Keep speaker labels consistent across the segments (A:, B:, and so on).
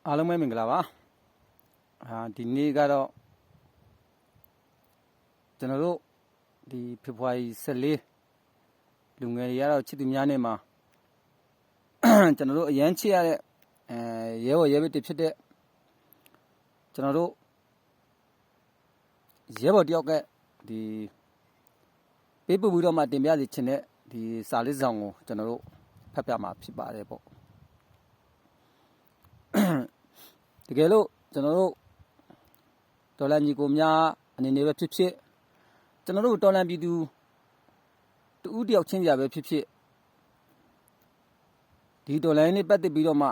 A: အားလုံးပဲမင်္ဂလာပါဒီနေ့ကတော့ကျွန်တော်တို့ဒီဖေဖော်ဝါရီ14လူငယ်တွေကတော့ချစ်သူများနဲ့မှာကျွန်တော်တို့အရန်ချစ်ရတဲ့ရဲဘော်ရဲဘက်တွေဖြစ်တဲ့ကျွန်တော်တို့ရဲဘော်တယောက်ကဒီပေးပို့ပြီးတော့မှတင်ပြစီချင်တဲ့ဒီစာလေးဆောင်ကိုကျွန်တော်တို့ဖတ်ပြမှာဖြစ်ပါတယ်ပေါ့တကယ်လို့ကျွန်တော်တို့ဒေါ်လာညီကိုများအနေနဲ့ပဲဖြစ်ဖြစ်ကျွန်တော်တို့ဒေါ်လာပြည်သူတူတယောက်ချင်းကြပဲဖြစ်ဖြစ်ဒီဒေါ်လာနဲ့ပတ်သက်ပြီးတော့မှ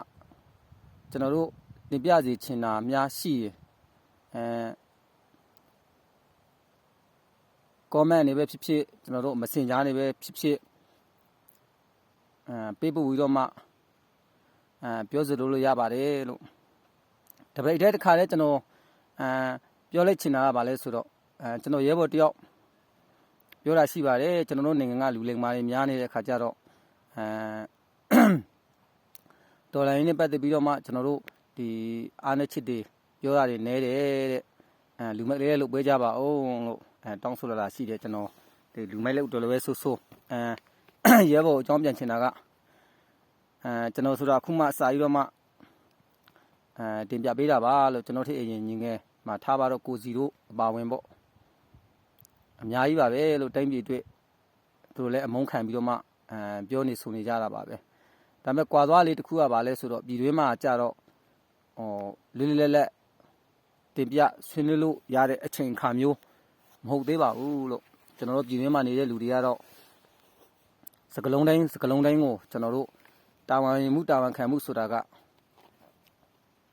A: ကျွန်တော်တို့တင်ပြစီချင်တာများရှိရcomment နေပဲဖြစ်ဖြစ်ကျွန်တော်တို့ messenger နေပဲဖြစ်ဖြစ်ပေးပို့ပြီးတော့မှပြောစလို့ရပါတယ်လို့တပိတ်တည်းတစ်ခါလဲကျွန်တော်ပြောလိုက်ချင်တာကဘာလဲဆိုတော့ကျွန်တော်ရဲဘော်တယောက်ပြောတာရှိပါတယ်ကျွန်တော်တို့နိုင်ငံကလူလိမ်မာတွေများနေတဲ့ခါကျတော့ဒေါ်လာရင်းနဲ့ပတ်သက်ပြီးတော့မှကျွန်တော်တို့ဒီအားနဲ့ချစ်တွေပြောတာတွေနဲတယ်တဲ့လူမိုက်လေးလို့ပြောကြပါအောင်လို့တောင်းဆိုလာရှိတယ်ကျွန်တော်ဒီလူမိုက်လို့တော်လည်းပဲဆိုးရဲဘော်အကြောင်းပြန်ချင်တာကကျွန်တော်ဆိုတာအခုမှစာပြီးတော့မှတင်ပြပေးတာပါလို့ကျွန်တော်ထည့်အရင်ညီငယ်မှာထားပါတော့ကိုစီတို့အပါဝင်ပေါ့အများကြီးပါပဲလို့တိုင်းပြည်အတွက်သူတို့လည်းအမုန်းခံပြီးတော့မှပြောနေဆိုနေကြတာပါပဲဒါပေမဲ့ကွာသွားလေးတစ်ခုကပါလဲဆိုတော့ပြည်တွင်းမှာကြတော့လေးလေးလက်တင်ပြဆွေးနွေးလို့ရတဲ့အချိန်အခါမျိုးမဟုတ်သေးပါဘူးလို့ကျွန်တော်တို့ပြည်တွင်းမှာနေတဲ့လူတွေကတော့စကလုံးတိုင်းကိုကျွန်တော်တို့တာဝန်မှုတာဝန်ခံမှုဆိုတာက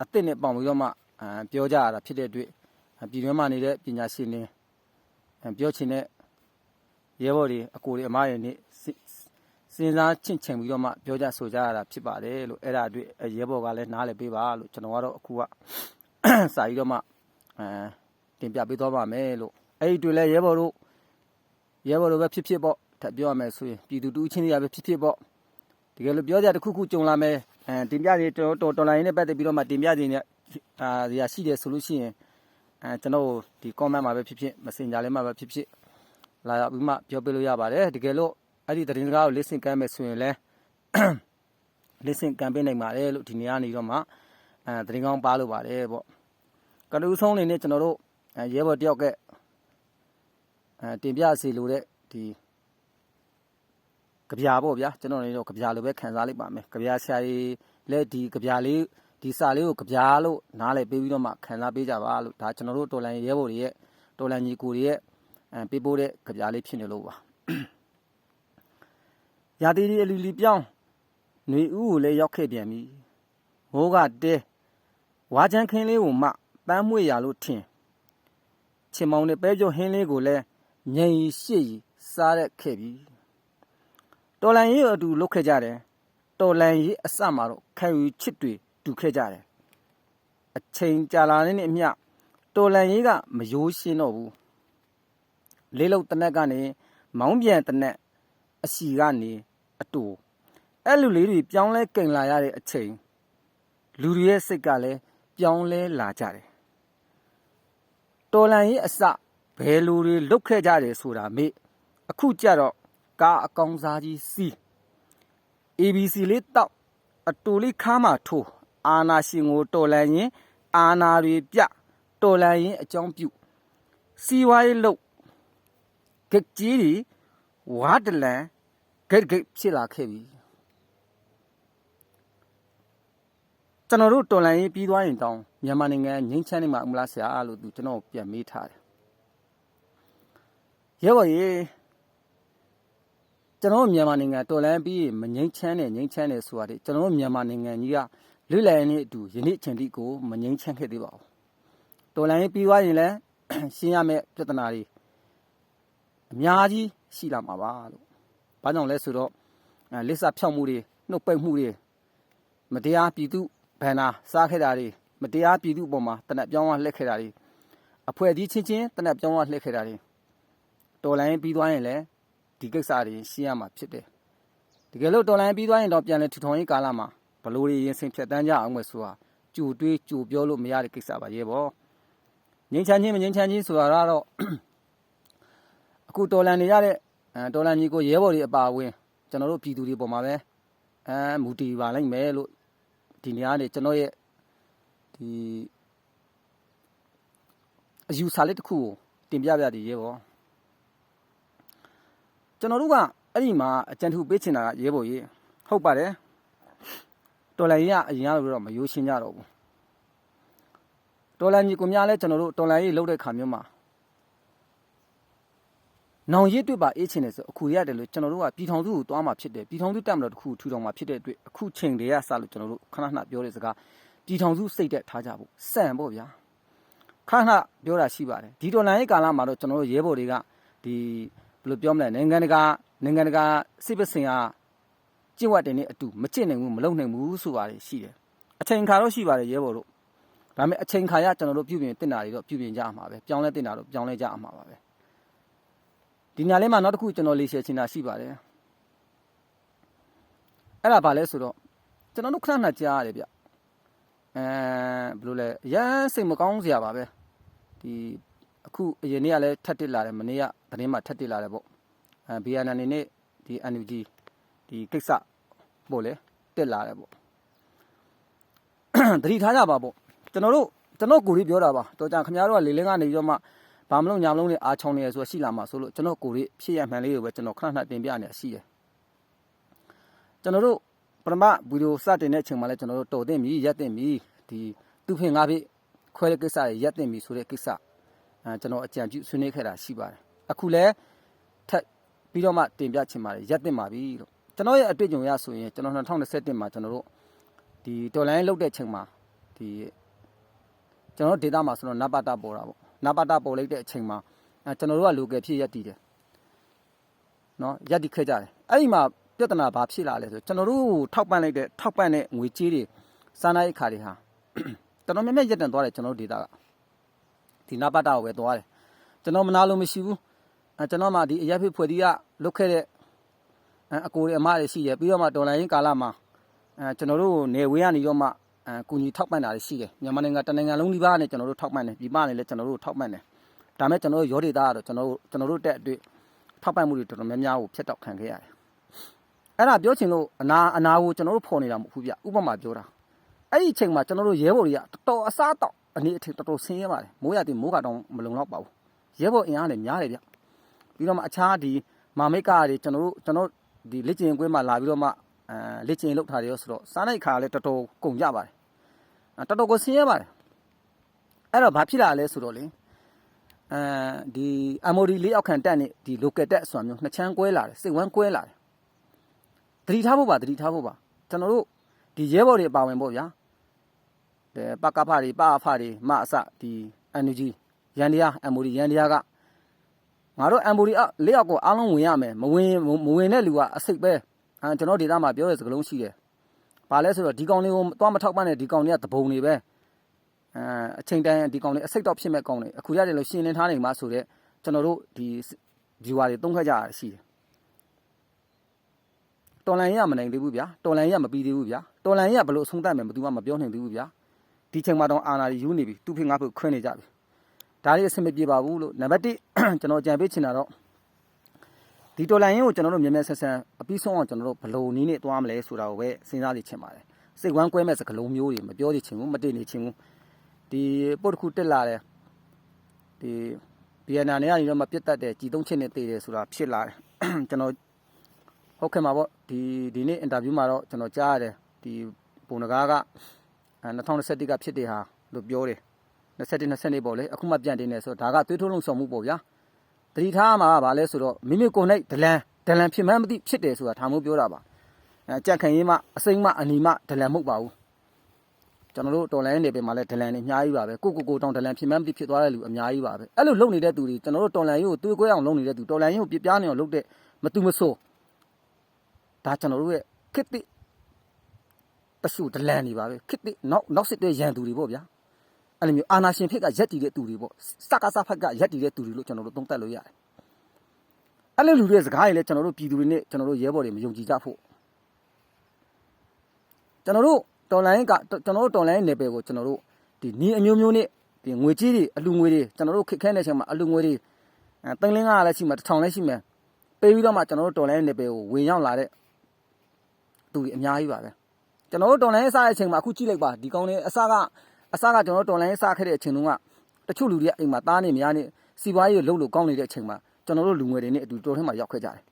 A: အစ်စ်နဲ့ပေါင်ပြီးတော့မှပြောကြရတာဖြစ်တဲ့အတွက်ပြည်တွင်းမှာနေတဲ့ပညာရှင်တွေပြောချင်တဲ့ရဲဘော်တွေအကိုတွေအမတွေနဲ့စဉ်းစားချင့်ချင်ပြီးတော့မှပြောကြဆိုကြရတာဖြစ်ပါတယ်လို့အဲ့ဒါအတွက်ရဲဘော်ကလည်းနားလည်ပေးပါလို့ကျွန်တော်ကတော့အခုကစာပြီးတော့မှတင်ပြပေးသွားပါမယ်လို့အဲ့ဒီတွေ့လဲရဲဘော်တို့ပဲဖြစ်ဖြစ်ပေါ့ထပ်ပြောရမယ်ဆိုရင်ပြည်သူတူးချင်းတွေကပဲဖြစ်ဖြစ်ပေါ့တကယ်လို့ပြောကြတစ်ခုခုကြုံလာမယ်တင်ပြတွေတော်လိုင်းနဲ့ပတ်သက်ပြီးတော့မှတင်ပြတွေနဲ့ဒီရှိတယ်ဆိုလို့ရှိရင်ကျွန်တော်ဒီ comment မှာပဲဖြစ်ဖြစ် messenger လေးမှာပဲဖြစ်ဖြစ်လာရောက်ပြီးမှပြောပြလို့ရပါတယ်တကယ်လို့အဲ့ဒီသတင်းစကားကို listen ကမ်းမယ်ဆိုရင်လည်း listen ကမ်းပေးနိုင်ပါတယ်လို့ဒီနေ့ကနေတော့မှသတင်းကောင်းပါလို့ပါတယ်ပေါ့ကတူးဆုံးနေနဲ့ကျွန်တော်တို့ရဲဘော်တယောက်ကတင်ပြစီလို့တဲ့ဒီကြပြပေါ့ဗျာကျွန်တော်နေတော့ကြပြလိုပဲခံစားလိုက်ပါမယ်ကြပြဆရာကြီးလည်းဒီကြပြလေးဒီစာလေးကိုကြပြလို့နားလည်ပေးပြီးတော့မှခံစားပေးကြပါလို့ဒါကျွန်တော်တို့တော်လန်ရဲဘော်တွေရဲ့တော်လန်ညီကိုတွေရဲ့ပေးပို့တဲ့ကြပြလေးဖြစ်နေလို့ပါရာသီအလီလီပြောင်းຫນွေဦးကိုလည်းရောက်ခဲ့ပြန်ပြီမိုးကတဲဝါချမ်းခင်းလေးကိုမှပန်းမွေ့ရလို့ထင်ချင်မောင်နဲ့ပဲကျော်ဟင်းလေးကိုလည်းငြိမ်ရှေ့စားရက်ခဲ့ပြီတော်လန်ရေးအတူလုတ်ခဲ့ကြတယ်တော်လန်ရေးအစမှာတော့ခံယူချစ်တွေတူခဲ့ကြတယ်အချိန်ကြာလာတဲ့အမျှတော်လန်ရေးကမယိုးရှင်းတော့ဘူးလေးလုံးတနက်ကနေမောင်းပြန်တနက်အစီကနေအတူအဲ့လူလေးတွေပြောင်းလဲကိန်လာရတဲ့အချိန်လူတွေရဲ့စိတ်ကလည်းပြောင်းလဲလာကြတယ်တော်လန်ရေးအစဘယ်လူတွေလုတ်ခဲ့ကြတယ်ဆိုတာမေ့အခုကြတော့ကားအကောင်စားကြီးစီး ABC လေးတောက်အတူလေးခါမှထိုးအာနာရှင်ကိုတော်လန်ရင်အာနာတွေပြတော်လန်ရင်အကြောင်းပြုစီဝါရေးလုတ်ဂက်ကြီးတွေဝါတလန်ဂက်ဖြစ်လာခဲ့ပြီကျွန်တော်တို့တော်လန်ရင်ပြီးသွားရင်တောင်းမြန်မာနိုင်ငံငိမ့်ချမ်းနေမှာမလားဆရာလို့သူကျွန်တော်ပြန်မေးထားတယ်ရဲဘော်ရေကျွန်တော်မြန်မာနိုင်ငံတော်လန်ပြီးမငိမ့်ချမ်းတယ်ဆိုတာလေကျွန်တော်မြန်မာနိုင်ငံကြီးကလွတ်လပ်ရေးနဲ့အတူယနေ့အချိန်ထိကိုမငိမ့်ချမ်းခဲ့သေးပါဘူးတော်လန်ပြီးသွားရင်လည်းရှင်းရမယ့်ပြဿနာတွေအများကြီးရှိလာမှာပါလို့ဘာကြောင့်လဲဆိုတော့လစ်စာဖြောက်မှုတွေနှုတ်ပိတ်မှုတွေမတရားပြည်သူဗန္နာစားခဲ့တာတွေမတရားပြည်သူအပေါ်မှာတနက်ပြောင်းဝလှည့်ခဲ့တာတွေအဖွဲ့အစည်းချင်းတနက်ပြောင်းဝလှည့်ခဲ့တာတွေတော်လန်ပြီးသွားရင်လည်းဒီကိစ္စတွေရှင်းရမှာဖြစ်တယ်တကယ်လို့တော်လန်ပြီးသွားရင်တော့ပြန်လဲထူထောင်ရေးကာလမှာဘလို့ရင်စင်ဖြတ်တန်းကြအောင်မယ်ဆိုတာ ကြိုတွေးကြိုပြောလို့မရတဲ့ကိစ္စပါရဲဘော်ငြိမ်းချမ်းခြင်းမငြိမ်းချမ်းခြင်းဆိုတာကတော့အခုတော်လန်နေရတဲ့တော်လန်ကြီးကိုရဲဘော်တွေအပါအဝင်ကျွန်တော်တို့ပြည်သူတွေပေါ်မှာပဲမူတည်ပါလိမ့်မယ်လို့ဒီနေရာနေကျွန်တော်ရဲ့ဒီအယူဆလေးတစ်ခုကိုတင်ပြပြတည်ရဲဘော်ကျွန်တော်တို့ကအဲ့ဒီမှာအကြံထူပေးချင်တာကရဲဘော်ကြီးဟုတ်ပါတယ်တော်လန်ကြီးကအရင်ကတော့မယိုးရှင်းကြတော့ဘူးတော်လန်ကြီးကိုများလဲကျွန်တော်တို့တော်လန်ကြီးလှုပ်တဲ့ခါမျိုးမှာနောင်ရစ်တွေ့ပါအေးချင်တယ်ဆိုအခုရတယ်လို့ကျွန်တော်တို့ကပြည်ထောင်စုကိုတွားမှာဖြစ်တယ်ပြည်ထောင်စုတက်မလို့တစ်ခုထူထောင်မှာဖြစ်တဲ့အတွက်အခုချိန်တည်းကစလို့ကျွန်တော်တို့ခဏခဏပြောတဲ့စကားပြည်ထောင်စုစိတ်တက်ထားကြဖို့စံပေါ့ဗျာခဏခဏပြောတာရှိပါတယ်ဒီတော်လန်ရေးကာလမှာတော့ကျွန်တော်တို့ရဲဘော်တွေကဒီဘယ်လိုပြောမလဲနိုင်ငံတကာစစ်ပစင်ကကျင့်ဝတ်တယ်နဲ့အတူမကျင့်နိုင်ဘူးမလုပ်နိုင်ဘူးဆိုပါတယ်ရှိတယ်အချိန်ခါတော့ရှိပါတယ်ရဲဘော်တို့ဒါပေမဲ့အချိန်ခါရကျွန်တော်တို့ပြုပြင်တင်တာတွေတော့ပြုပြင်ကြရမှာပဲပြောင်းလဲတင်တာတော့ပြောင်းလဲကြရမှာပါပဲဒီညလေးမှာနောက်တစ်ခုကျွန်တော်လေးရှယ်ချင်တာရှိပါတယ်အဲ့ဒါဘာလဲဆိုတော့ကျွန်တော်တို့ခဏခဏကြားရတယ်ဗျဘယ်လိုလဲရမ်းစိတ်မကောင်းစရာပါပဲဒီအခုအရင်နေ့ကလည်းထပ်တက်လာတယ်မနေ့ကသတင်းမှာထပ်တက်လာတယ်ပေါ့BNN နေနဲ့ဒီ NUG ဒီကိစ္စပေါ့လေတက်လာတယ်ပေါ့သတိထားကြပါပေါ့ကျွန်တော်ကိုရီပြောတာပါတော်ကြခင်ဗျားတို့ကလေလင်းကနေပြီးတော့မှဘာမလို့ညာမလို့နဲ့အားချောင်းနေရဆိုရှိလာမှာဆိုလို့ကျွန်တော်ကိုရီဖြစ်ရမှန်လေးကိုပဲကျွန်တော်ခဏခဏတင်ပြနေရှိတယ်ကျွန်တော်တို့ပထမဗီဒီယိုစတင်တဲ့အချိန်မှာလည်းကျွန်တော်တို့တော်တင်ပြီရက်တင်ပြီဒီသူ့ဖင်ငါးဖိခွဲတဲ့ကိစ္စတွေရက်တင်ပြီဆိုတဲ့ကိစ္စကျွန်တော်အကြံပြုဆွေးနွေးခဲ့တာရှိပါတယ်အခုလည်းထပ်ပြီးတော့မှတင်ပြချင်ပါတယ်ရက်တင်ပါပြီလို့ကျွန်တော်ရဲ့အတွေ့အကြုံရဆိုရင်ကျွန်တော်2021မှာကျွန်တော်တို့ဒီတော်လိုင်းလောက်တဲ့ချိန်မှာဒီကျွန်တော်ဒေတာမှာဆိုတော့နပါတာပေါ်တာပေါ့နပါတာပေါ်လိုက်တဲ့အချိန်မှာကျွန်တော်တို့ကလိုကယ်ဖြစ်ရက်တည်တယ်နော်ရက်တည်ခဲ့ကြတယ်အဲ့ဒီမှာပြဿနာဘာဖြစ်လာလဲဆိုကျွန်တော်တို့ထောက်ပံ့တဲ့ငွေကြေးတွေစားနပ်ရိက္ခာတွေဟာတော်တော်များများရက်တန်သွားတယ်ကျွန်တော်တို့ဒေတာကဒီနပါတာကိုပဲသွားတယ်ကျွန်တော်မနာလို့မရှိဘူးကျွန်တော်မှဒီအရက်ဖိဖွဲ့တီးကလုတ်ခဲ့တဲ့အကိုတွေအမတွေရှိတယ်ပြီးတော့မှဒေါ်လာရင်းကာလမှာကျွန်တော်တို့နေဝေးကနေတော့မှကူညီထောက်ပံ့တာတွေရှိတယ်မြန်မာနိုင်ငံတနိုင်ငံလုံးဒီပါနဲ့ကျွန်တော်တို့ထောက်ပံ့တယ်ဒီပါနဲ့လည်းကျွန်တော်တို့ထောက်ပံ့တယ်ဒါမဲ့ကျွန်တော်တို့ရောဒေတာကတော့ကျွန်တော်တို့တက်အတွက်ထောက်ပံ့မှုတွေတော်တော်များများကိုဖျက်တောက်ခံခဲ့ရတယ်အဲ့ဒါပြောချင်လို့အနာကိုကျွန်တော်တို့ဖော်နေတာမဟုတ်ဘူးဗျဥပမာပြောတာအဲ့ဒီအချိန်မှာကျွန်တော်တို့ရဲဘော်တွေကတော်တော်အစားတောက်အနေအထင်တော်တော်ဆင်းရဲပါတယ်မိုးရတဲ့မိုးကတော့မလုံလောက်ပါဘူးရဲဘော်အင်အားလည်းများတယ်ဗျပြီးတော့မှအခြားဒီမာမိတ်ကားတွေကျွန်တော်ဒီလက်ကျင်ကွင်းမှာလာပြီးတော့မှလက်ကျင်လောက်ထားတယ်ဆိုတော့စားနိုင်ခါလည်းတော်တော်ကုန်ကြပါတယ်တော်တော်ကိုဆင်းရဲပါတယ်အဲ့တော့ဘာဖြစ်လာလဲဆိုတော့လေဒီ MOD လေးအောက်ခံတက်နေဒီ local တက်ဆိုတာမျိုးနှစ်ချမ်းကွဲလာတယ်စိတ်ဝမ်းကွဲလာတယ်သတိထားဖို့ပါကျွန်တော်တို့ဒီရဲဘော်တွေအပါဝင်ပေါ့ဗျာပကဖတွေပအဖတွေမအစဒီ NUG ရန်တရား MOD ရန်တရားကငါတို့ MOD လေးအောက်ကိုအားလုံးဝင်ရမယ်မဝင်တဲ့လူကအစိတ်ပဲကျွန်တော်ဒေတာမှာပြောတဲ့စကားလုံးရှိတယ်ဘာလဲဆိုတော့ဒီကောင်လေးကိုသွားမထောက်ပံ့တဲ့ဒီကောင်တွေကတပုံတွေပဲအချိန်တိုင်းဒီကောင်လေးအစိတ်တော့ဖြစ်မဲ့ကောင်တွေအခုရတယ်လို့ရှင်းလင်းထားနေမှာဆိုတော့ကျွန်တော်တို့ဒီ viewer တွေသုံးခက်ကြရရှိတယ်တော်လန်ရမနိုင်သေးဘူးဗျာတော်လန်ရမပြီးသေးဘူးဗျာတော်လန်ရဘလို့အဆုံးသတ်မယ်ဘယ်သူမှမပြောနိုင်သေးဘူးဗျာဒီချိန်မှာတော့အာနာရီယူနေပြီသူ့ဖိငါ့ဖိခွင်းနေကြပြီဒါလေးအဆင်မပြေပါဘူးလို့နံပါတ်1ကျွန်တော်ကြံပေးချင်တာတော့ဒီတော်လန်ရင်ကိုကျွန်တော်တို့မြဲမြဲဆက်ဆံအပြီးဆုံးအောင်ကျွန်တော်တို့ဘလို့နီးနေသွားမလဲဆိုတာကိုပဲစဉ်းစားနေချင်ပါတယ်စိတ်ဝမ်းကွဲမဲ့စကလုံးမျိုးတွေမပြောချင်ဘူးမတည်နေချင်ဘူးဒီပုတ်တစ်ခုတက်လာတယ်ဒီ BNN နဲ့ကနေတော့မပြတ်တတ်တယ်ကြီးသုံးချက်နဲ့တည်တယ်ဆိုတာဖြစ်လာတယ်ကျွန်တော်ဟုတ်ကဲ့ပါဗောဒီနေ့အင်တာဗျူးမှာတော့ကျွန်တော်ကြားရတယ်ဒီပုံနကားက2021ကဖြစ်တဲ့ဟာလို့ပြောတယ်20ပေါ့လေအခုမှပြန်တင်နေဆိုတော့ဒါကသွေးထိုးလုံးဆောင်မှုပေါ့ဗျာတတိထားမှာဗာလဲဆိုတော့မိမိကိုယ်နဲ့ဒလန်ဖြစ်မှန်းမသိဖြစ်တယ်ဆိုတာဒါမျိုးပြောတာပါကြက်ခံရင်မှအစိမ့်မှအနီမှဒလန်မဟုတ်ပါဘူးကျွန်တော်တို့တော်လိုင်းနေပဲမှာလဲဒလန်နေအများကြီးပါပဲကိုတောင်ဒလန်ဖြစ်မှန်းမသိဖြစ်သွားတဲ့လူအများကြီးပါပဲအဲ့လိုလုပ်နေတဲ့သူတွေကျွန်တော်တို့တော်လိုင်းကိုသွေးကွဲအောင်လုပ်နေတဲ့သူတော်လိုင်းကိုပြပြနေအောင်လုပ်တဲ့မတူမဆိုးဒါကျွန်တော်တို့ရဲ့ခစ်တိတရှုဒလန်နေပါပဲခစ်တိနောက်စစ်တဲ့ရန်သူတွေပေါ့ဗျာအဲ့လိုမျိုးအာနာရှင်ဖိတ်ကရက်တည်တဲ့သူတွေပေါ့စကားစားဖက်ကရက်တည်တဲ့သူတွေလို့ကျွန်တော်တို့သုံးသပ်လို့ရတယ်အဲ့လိုလူတွေစကားတွေလည်းကျွန်တော်တို့ပြည်သူတွေနဲ့ကျွန်တော်တို့ရဲဘော်တွေမယုံကြည်ကြဖို့ကျွန်တော်တို့ တော်လိုင်းကကျွန်တော်တို့တော်လိုင်းနယ်ပယ်ကိုကျွန်တော်တို့ဒီနီးအမျိုးမျိုးနဲ့ဒီငွေကြီးတွေအလူငွေတွေကျွန်တော်တို့ခက်ခဲနေချိန်မှာအလူငွေတွေ3-5လည်းရှိမှာ1000လည်းရှိမယ်ပေးပြီးတော့မှကျွန်တော်တို့တော်လိုင်းနယ်ပယ်ကိုဝင်ရောက်လာတဲ့သူတွေအများကြီးပါပဲကျွန်တော်တို့တော်လိုင်းစားတဲ့အချိန်မှာအခုကြည့်လိုက်ပါဒီကောင်းလေးအစကကျွန်တော်တို့တော်လိုင်းစားခဲ့တဲ့အချိန်တုန်းကတချို့လူတွေကအိမ်မှာသားနေမရနေစီပွားရေးကိုလှုပ်လို့ကောင်းနေတဲ့အချိန်မှာကျွန်တော်တို့လူငွေတွေနဲ့အတူတော်ထဲမှာရောက်ခဲ့ကြတယ်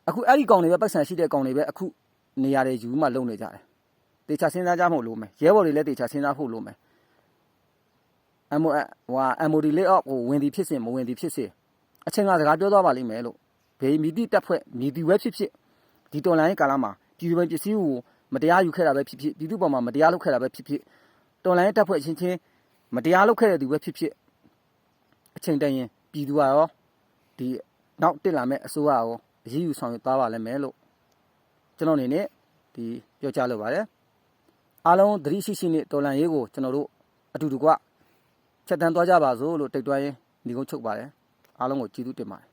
A: အခုအဲ့ဒီကောင်တွေပဲပတ်စံရှိတဲ့ကောင်တွေပဲအခုနေရာတွေယူမှလုံနေကြတယ်တေချာစဉ်းစားကြဖို့လိုမယ်ရဲဘော်တွေလည်းတေချာစဉ်းစားဖို့လိုမယ်MOD လေးအော့ကိုဝင်သည်ဖြစ်စေမဝင်သည်ဖြစ်စေအချိန်ကစကားပြောသွားပါလိမ့်မယ်လို့ဘေးမီတီတက်ဖွဲ့မီတီဝဲဖြစ်ဖြစ်ဒီတော်လိုင်းကာလမှာပြည်သူပစ္စည်းကိုမတရားယူခဲ့တာပဲဖြစ်ဖြစ်ပြည်သူပေါ်မှာမတရားလုပ်ခဲ့တာပဲဖြစ်ဖြစ်တော်လိုင်းတက်ဖွဲ့ချင်းချင်းမတရားလုပ်ခဲ့တဲ့သူပဲဖြစ်ဖြစ်အချိန်တန်ရင်ပြည်သူကရောဒီနောက်တက်လာမဲ့အစိုးရရောအရေးယူဆောင်ရွက်သွားပါလိမ့်မယ်လို့ကျွန်တော်အနေနဲ့ဒီပြောကြားလိုပါတယ်အားလုံးသတိရှိရှိနဲ့တော်လိုင်းရေးကိုကျွန်တော်တို့အတူတကွချက်တန်းသွားကြပါစို့လို့တိုက်တွန်းရင်းဒီကုန်းချုပ်ပါတယ်အားလုံးကိုကျေးဇူးတင်ပါတယ်